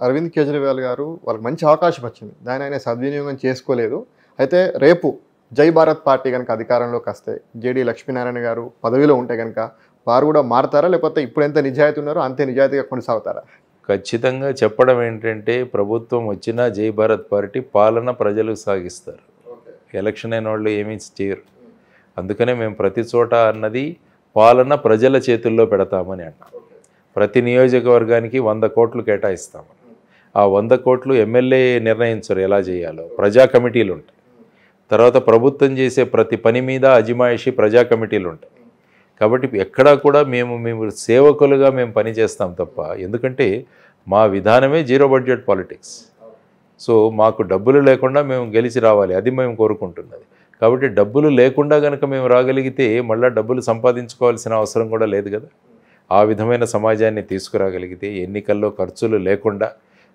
అరవింద్ కేజ్రీవాల్ గారు వాళ్ళకి మంచి అవకాశం వచ్చింది. దాన్ని ఆయన సద్వినియోగం చేసుకోలేదు. అయితే రేపు జై భారత్ పార్టీ కనుక అధికారంలోకి వస్తే జేడీ లక్ష్మీనారాయణ గారు పదవిలో ఉంటే కనుక వారు కూడా మారతారా? లేకపోతే ఇప్పుడు ఎంత నిజాయితీ ఉన్నారో అంతే నిజాయితీగా కొనసాగుతారా? ఖచ్చితంగా చెప్పడం ఏంటంటే ప్రభుత్వం వచ్చినా జై భారత్ పార్టీ పాలన ప్రజలు సాగిస్తారు. ఎలక్షన్ అయిన వాళ్ళు ఏమీ చేయరు. అందుకనే మేము ప్రతి చోట అన్నది పాలన ప్రజల చేతుల్లో పెడతామని అన్నాం. ప్రతి నియోజకవర్గానికి 100 కోట్లు కేటాయిస్తాము. ఆ 100 కోట్లు ఎమ్మెల్యే నిర్ణయించరు ఎలా చేయాలో, ప్రజా కమిటీలు ఉంటాయి. తర్వాత ప్రభుత్వం చేసే ప్రతి పని మీద అజమాయిషి ప్రజా కమిటీలు ఉంటాయి. కాబట్టి ఎక్కడా కూడా మేము సేవకులుగా మేము పని చేస్తాం తప్ప, ఎందుకంటే మా విధానమే జీరో బడ్జెట్ పాలిటిక్స్. సో మాకు డబ్బులు లేకుండా మేము గెలిచి రావాలి, అది మేము కోరుకుంటున్నది. కాబట్టి డబ్బులు లేకుండా కనుక మేము రాగలిగితే మళ్ళీ డబ్బులు సంపాదించుకోవాల్సిన అవసరం కూడా లేదు కదా. ఆ విధమైన సమాజాన్ని తీసుకురాగలిగితే, ఎన్నికల్లో ఖర్చులు లేకుండా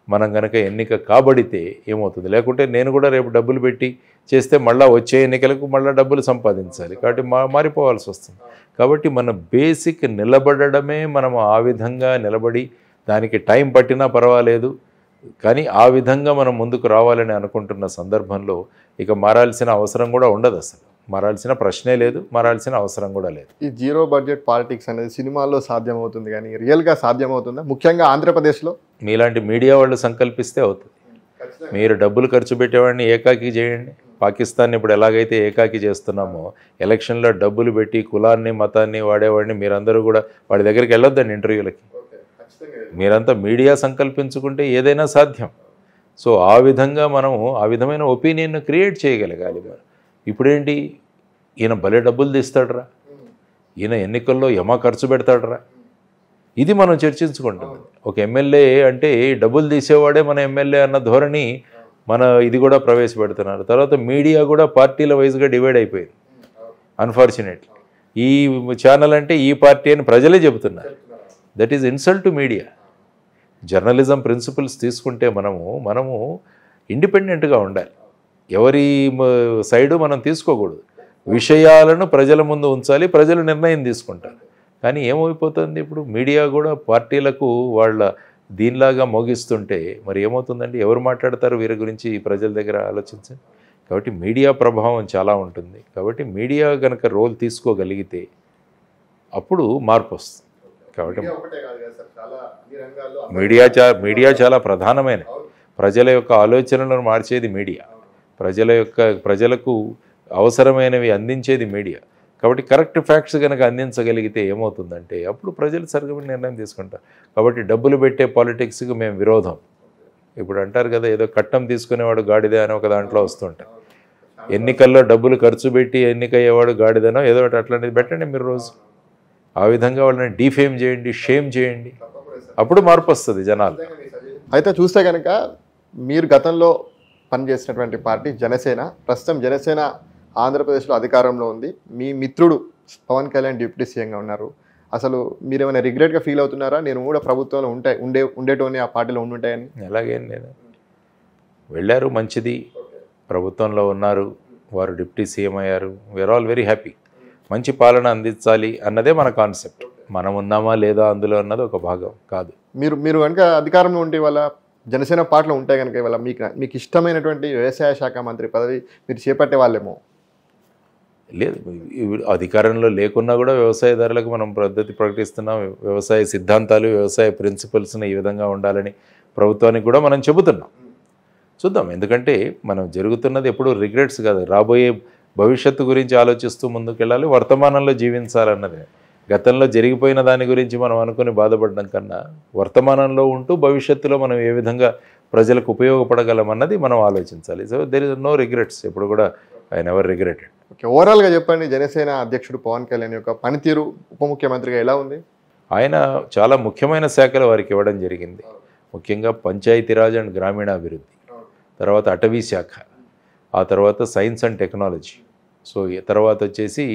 మనం కనుక ఎన్నిక కాబడితే ఏమవుతుంది? లేకుంటే నేను కూడా రేపు డబ్బులు పెట్టి చేస్తే మళ్ళీ వచ్చే ఎన్నికలకు మళ్ళీ డబ్బులు సంపాదించాలి. కాబట్టి మారిపోవాల్సి వస్తుంది. కాబట్టి మన బేసిక్ నిలబడమే, మనం ఆ విధంగా నిలబడి దానికి టైం పట్టినా పర్వాలేదు, కానీ ఆ విధంగా మనం ముందుకు రావాలని అనుకుంటున్న సందర్భంలో ఇక మారాల్సిన అవసరం కూడా ఉండదు. అసలు మారాల్సిన ప్రశ్నే లేదు, మారాల్సిన అవసరం కూడా లేదు. ఈ జీరో బడ్జెట్ పాలిటిక్స్ అనేది సినిమాల్లో సాధ్యమవుతుంది కానీ రియల్గా సాధ్యమవుతుందా? ముఖ్యంగా ఆంధ్రప్రదేశ్లో మీలాంటి మీడియా వాళ్ళు సంకల్పిస్తే అవుతుంది. మీరు డబ్బులు ఖర్చు పెట్టేవాడిని ఏకాకి చేయండి. పాకిస్తాన్ని ఇప్పుడు ఎలాగైతే ఏకాకి చేస్తున్నామో, ఎలక్షన్లో డబ్బులు పెట్టి కులాన్ని మతాన్ని వాడేవాడిని మీరందరూ కూడా వాడి దగ్గరికి వెళ్ళొద్దండి ఇంటర్వ్యూలకి. మీరంతా మీడియా సంకల్పించుకుంటే ఏదైనా సాధ్యం. సో ఆ విధంగా మనము ఆ విధమైన ఒపీనియన్ను క్రియేట్ చేయగలగాలి. ఇప్పుడేంటి, ఈయన భలే డబ్బులు తీస్తాడరా, ఈయన ఎన్నికల్లో యమా ఖర్చు పెడతాడరా, ఇది మనం చర్చించుకుంటాం. ఒక ఎమ్మెల్యే అంటే డబ్బులు తీసేవాడే మన ఎమ్మెల్యే అన్న ధోరణి మన ఇది కూడా ప్రవేశపెడుతున్నారు. తర్వాత మీడియా కూడా పార్టీల వైజ్గా డివైడ్ అయిపోయింది అన్ఫార్చునేట్లీ. ఈ ఛానల్ అంటే ఈ పార్టీ అని ప్రజలే చెబుతున్నారు. That is insult to media. Journalism principles తీసుకుంటే మనము ఇండిపెండెంట్గా ఉండాలి. ఎవరి సైడు మనం తీసుకోకూడదు. విషయాలను ప్రజల ముందు ఉంచాలి, ప్రజలు నిర్ణయం తీసుకుంటారు. కానీ ఏమైపోతుంది, ఇప్పుడు మీడియా కూడా పార్టీలకు వాళ్ళ దీనిలాగా మోగిస్తుంటే మరి ఏమవుతుందండి? ఎవరు మాట్లాడతారు వీరి గురించి ప్రజల దగ్గర ఆలోచించండి. కాబట్టి మీడియా ప్రభావం చాలా ఉంటుంది. కాబట్టి మీడియా కనుక రోల్ తీసుకోగలిగితే అప్పుడు మార్పు వస్తుంది. కాబట్టి మీడియా చాలా ప్రధానమైన, ప్రజల యొక్క ఆలోచనలను మార్చేది మీడియా, ప్రజలకు అవసరమైనవి అందించేది మీడియా. కాబట్టి కరెక్ట్ ఫ్యాక్ట్స్ కనుక అందించగలిగితే ఏమవుతుందంటే అప్పుడు ప్రజలు సరిగ్గా నిర్ణయం తీసుకుంటారు. కాబట్టి డబ్బులు పెట్టే పాలిటిక్స్కి మేము విరోధం. ఇప్పుడు అంటారు కదా, ఏదో కట్నం తీసుకునేవాడు గాడిదే అని ఒక దాంట్లో వస్తుంటాయి. ఎన్నికల్లో డబ్బులు ఖర్చు పెట్టి ఎన్నికయ్యేవాడు గాడిదనో ఏదో ఒకటి అట్లాంటిది పెట్టండి మీరు రోజు. ఆ విధంగా వాళ్ళని డీఫేమ్ చేయండి, షేమ్ చేయండి, అప్పుడు మార్పు వస్తుంది జనాలు. అయితే చూస్తే కనుక మీరు గతంలో పనిచేసినటువంటి పార్టీ జనసేన, ప్రస్తుతం జనసేన ఆంధ్రప్రదేశ్లో అధికారంలో ఉంది. మీ మిత్రుడు పవన్ కళ్యాణ్ డిప్యూటీ సీఎంగా ఉన్నారు. అసలు మీరు ఏమైనా రిగ్రెట్గా ఫీల్ అవుతున్నారా? నేను కూడా ప్రభుత్వంలో ఉండేటోని ఆ పార్టీలో ఉండుంటాయని. ఎలాగేం లేదు, వెళ్ళారు, మంచిది, ప్రభుత్వంలో ఉన్నారు, వారు డిప్యూటీ సీఎం అయ్యారు. We're all very happy. మంచి పాలన అందించాలి అన్నదే మన కాన్సెప్ట్. మనం ఉన్నామా లేదా అందులో అన్నది ఒక భాగం కాదు. మీరు కనుక అధికారంలో ఉంటే వాళ్ళ జనసేన పార్టీలో ఉంటే కనుక ఇవాళ మీకు ఇష్టమైనటువంటి వ్యవసాయ శాఖ మంత్రి పదవి మీరు చేపట్టే వాళ్ళేమో. లేదు, అధికారంలో లేకున్నా కూడా వ్యవసాయదారులకు మనం పద్ధతి ప్రకటిస్తున్నాం. వ్యవసాయ సిద్ధాంతాలు, వ్యవసాయ ప్రిన్సిపల్స్ని ఈ విధంగా ఉండాలని ప్రభుత్వానికి కూడా మనం చెబుతున్నాం. చూద్దాం, ఎందుకంటే మనం జరుగుతున్నది ఎప్పుడు రిగ్రెట్స్ కాదు, రాబోయే భవిష్యత్తు గురించి ఆలోచిస్తూ ముందుకెళ్ళాలి, వర్తమానంలో జీవించాలన్నది. గతంలో జరిగిపోయిన దాని గురించి మనం అనుకుని బాధపడడం కన్నా వర్తమానంలో ఉంటూ భవిష్యత్తులో మనం ఏ విధంగా ప్రజలకు ఉపయోగపడగలమన్నది మనం ఆలోచించాలి. So there is no regrets, ఎప్పుడు కూడా ఐ నెవర్ రిగ్రెటెడ్. ఓకే, ఓవరాల్గా చెప్పండి, జనసేన అధ్యక్షుడు పవన్ కళ్యాణ్ యొక్క పనితీరు ఉప ముఖ్యమంత్రిగా ఎలా ఉంది? ఆయన చాలా ముఖ్యమైన శాఖలు వారికి ఇవ్వడం జరిగింది. ముఖ్యంగా పంచాయతీరాజ్ అండ్ గ్రామీణాభివృద్ధి, తర్వాత అటవీ శాఖ, ఆ తర్వాత సైన్స్ అండ్ టెక్నాలజీ, సో తర్వాత వచ్చేసి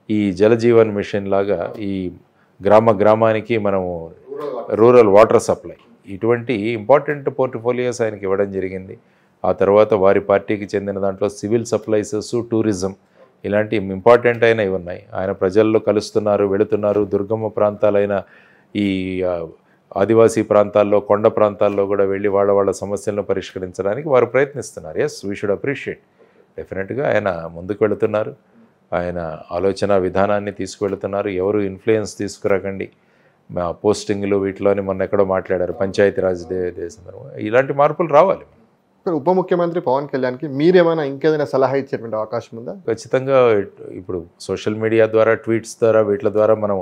ఈ జలజీవన్ మిషన్ లాగా ఈ గ్రామానికి మనము రూరల్ వాటర్ సప్లై, ఇటువంటి ఇంపార్టెంట్ పోర్ట్ఫోలియోస్ ఆయనకి ఇవ్వడం జరిగింది. ఆ తర్వాత వారి పార్టీకి చెందిన దాంట్లో సివిల్ సప్లైసెస్, టూరిజం, ఇలాంటి ఇంపార్టెంట్ అయినవి ఉన్నాయి. ఆయన ప్రజల్లో కలుస్తున్నారు, వెళుతున్నారు. దుర్గమ ప్రాంతాలైన ఈ ఆదివాసీ ప్రాంతాల్లో కొండ ప్రాంతాల్లో కూడా వెళ్ళి వాళ్ళ సమస్యలను పరిష్కరించడానికి వారు ప్రయత్నిస్తున్నారు. Yes, we should appreciate. డెఫినెట్గా ఆయన ముందుకు వెళుతున్నారు, ఆయన ఆలోచన విధానాన్ని తీసుకువెళుతున్నారు. ఎవరు ఇన్ఫ్లుయెన్స్ తీసుకురాకండి, మా పోస్టింగ్లు వీటిలోని మొన్న ఎక్కడో మాట్లాడారు పంచాయతీరాజ్ డే సందర్భంగా. ఇలాంటి మార్పులు రావాలి. ఉప ముఖ్యమంత్రి పవన్ కళ్యాణ్కి మీరేమైనా ఇంకేదైనా సలహా ఇచ్చేటువంటి అవకాశం ఉందా? ఖచ్చితంగా ఇప్పుడు సోషల్ మీడియా ద్వారా, ట్వీట్స్ ద్వారా, వీటి ద్వారా మనం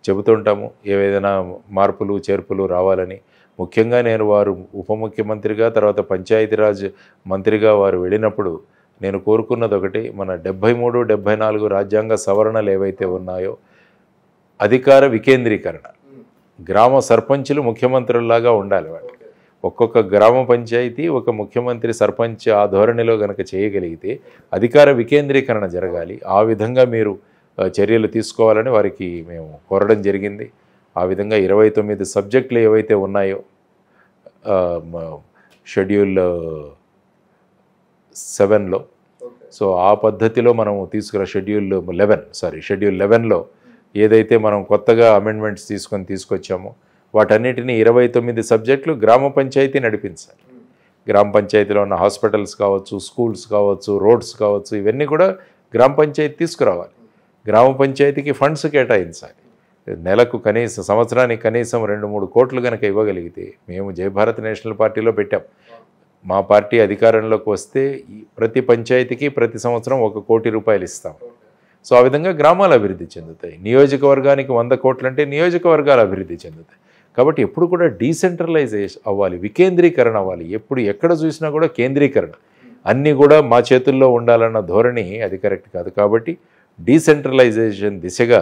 చెబుతుంటాము ఏదైనా మార్పులు చేర్పులు రావాలని. ముఖ్యంగా నేను వారు ఉప ముఖ్యమంత్రిగా తర్వాత పంచాయతీరాజ్ మంత్రిగా వారు వెళ్ళినప్పుడు నేను కోరుకున్నది ఒకటి, మన 73, 74 రాజ్యాంగ సవరణలు ఏవైతే ఉన్నాయో అధికార వికేంద్రీకరణ, గ్రామ సర్పంచులు ముఖ్యమంత్రుల్లాగా ఉండాలి. వాళ్ళు ఒక్కొక్క గ్రామ పంచాయతీ ఒక ముఖ్యమంత్రి సర్పంచ్ ఆ ధోరణిలో కనుక చేయగలిగితే అధికార వికేంద్రీకరణ జరగాలి. ఆ విధంగా మీరు చర్యలు తీసుకోవాలని వారికి మేము కోరడం జరిగింది. ఆ విధంగా 29 సబ్జెక్టులు ఏవైతే ఉన్నాయో షెడ్యూల్ 7లో, సో ఆ పద్ధతిలో మనం షెడ్యూల్ 11లో ఏదైతే మనం కొత్తగా అమెండ్మెంట్స్ తీసుకొచ్చామో వాటన్నిటిని 29 సబ్జెక్టులు గ్రామ పంచాయతీ నడిపించాలి. గ్రామ పంచాయతీలో ఉన్న హాస్పిటల్స్ కావచ్చు, స్కూల్స్ కావచ్చు, రోడ్స్ కావచ్చు, ఇవన్నీ కూడా గ్రామ పంచాయతీ తీసుకురావాలి. గ్రామ పంచాయతీకి ఫండ్స్ కేటాయించాలి. నెలకు సంవత్సరానికి కనీసం 2-3 కోట్లు కనుక ఇవ్వగలిగితే, మేము జై భారత్ నేషనల్ పార్టీలో పెట్టాం, మా పార్టీ అధికారంలోకి వస్తే ప్రతి పంచాయతీకి ప్రతి సంవత్సరం 1 కోటి రూపాయలు ఇస్తాం. సో ఆ విధంగా గ్రామాలు అభివృద్ధి చెందుతాయి. నియోజకవర్గానికి 100 కోట్లు అంటే నియోజకవర్గాలు అభివృద్ధి చెందుతాయి. కాబట్టి ఎప్పుడు కూడా డీసెంట్రలైజేషన్ అవ్వాలి, వికేంద్రీకరణ అవ్వాలి. ఎక్కడ చూసినా కూడా కేంద్రీకరణ, అన్నీ కూడా మా చేతుల్లో ఉండాలన్న ధోరణి అది కరెక్ట్ కాదు. కాబట్టి డీసెంట్రలైజేషన్ దిశగా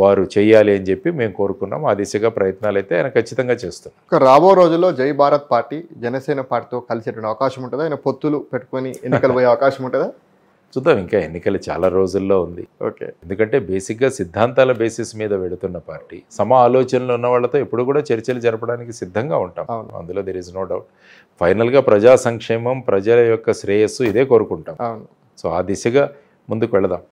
వారు చేయాలి అని చెప్పి మేము కోరుకున్నాం. ఆ దిశగా ప్రయత్నాలు అయితే ఆయన ఖచ్చితంగా చేస్తున్నాం. రాబో రోజుల్లో జై భారత్ పార్టీ జనసేన పార్టీతో కలిసేటువంటి అవకాశం ఉంటుందా? ఆయన పొత్తులు పెట్టుకొని ఎన్నికలు పోయే అవకాశం ఉంటుందా? చూద్దాం, ఇంకా ఎన్నికలు చాలా రోజుల్లో ఉంది. ఓకే, ఎందుకంటే బేసిక్గా సిద్ధాంతాల బేసిస్ మీద వెళుతున్న పార్టీ, సమ ఆలోచనలు ఉన్న వాళ్ళతో ఎప్పుడు కూడా చర్చలు జరపడానికి సిద్ధంగా ఉంటాం. అందులో దెర్ ఇస్ నో డౌట్. ఫైనల్గా ప్రజా సంక్షేమం, ప్రజల యొక్క శ్రేయస్సు ఇదే కోరుకుంటాం. సో ఆ దిశగా ముందుకు వెళదాం.